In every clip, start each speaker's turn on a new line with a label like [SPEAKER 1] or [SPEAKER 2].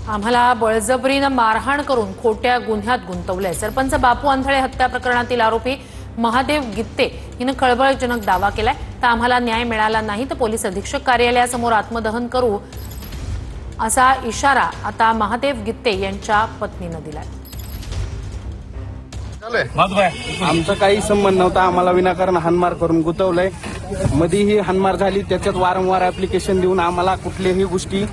[SPEAKER 1] आम्हाला बळजबरीनं मारहाण करून खोट्या गुन्ह्यात गुंतवलंय। सरपंच बापू अंधळे हत्या प्रकरणातील आरोपी महादेव गित्ते हिनं खळबळजनक दावा केलाय। तर आम्हाला न्याय मिळाला नाही तर पोलीस अधीक्षक कार्यालयासमोर आत्मदहन करू असा इशारा आता महादेव गित्ते यांच्या पत्नीनं दिलाय।
[SPEAKER 2] आमचा काही संबंध नव्हता। आम्हाला विनाकारण हाणमार करून गुंतवलंय। मध्ये ही हाणमार झाली, त्याच्यात वारंवार ऍप्लिकेशन देऊन आम्हाला कुठल्याही गोष्टी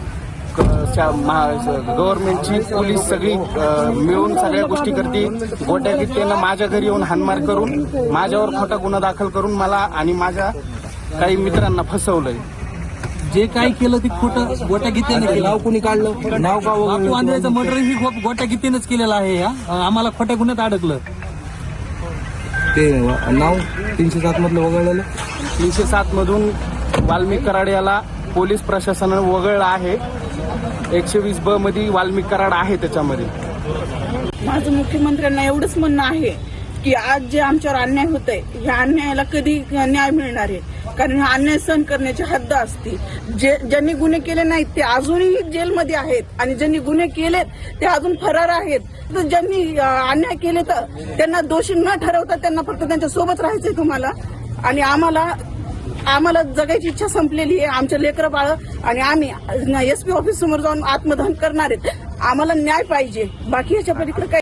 [SPEAKER 2] गव्हर्नमेंटची पोलीस सगळी मिळून सगळ्या गोष्टी करते। गोट्या गिट्टेनं माझ्या घरी येऊन हाणमार करून माझ्यावर खोटा गुन्हा दाखल करून मला आणि माझ्या काही मित्रांना फसवलंय।
[SPEAKER 3] जे काही केलं ते खोटं गोट्या गित्तेने केलं।
[SPEAKER 4] नाव कोणी काढलं? नाव का
[SPEAKER 3] बापू अंधळेचं मर्डर ही गोट्या गित्तेनेच केलेलं आहे। आम्हाला खोट्या गुन्ह्यात अडकलं।
[SPEAKER 4] ते नाव 307 मधलं वगळलेलं।
[SPEAKER 2] 307 मधून वाल्मिक कराड याला पोलीस प्रशासनानं वगळलं आहे। 120 ब मध्ये वाल्मिक कराड आहे त्याच्यामध्ये।
[SPEAKER 5] माझं मुख्यमंत्र्यांना एवढंच म्हणणं आहे की आज जे आमच्यावर अन्याय होत आहे, ह्या अन्यायाला कधी न्याय मिळणार आहे? कारण हा अन्याय सहन करण्याची हद्द असते। ज्यांनी गुन्हे केले नाहीत ते अजूनही जेलमध्ये आहेत आणि ज्यांनी गुन्हे केलेत ते अजून फरार आहेत। तर ज्यांनी अन्याय केले तर त्यांना दोषी न ठरवता त्यांना फक्त त्यांच्या सोबत राहायचंय तुम्हाला। आणि आम्हाला जगायची इच्छा संपलेली आहे। आमचे लेकरं बाळ आणि आम्ही SP ऑफिस समोर जाऊन आत्मदहन करणार आहेत। आम्हाला न्याय पाहिजे, बाकी याच्या पलीकडे काही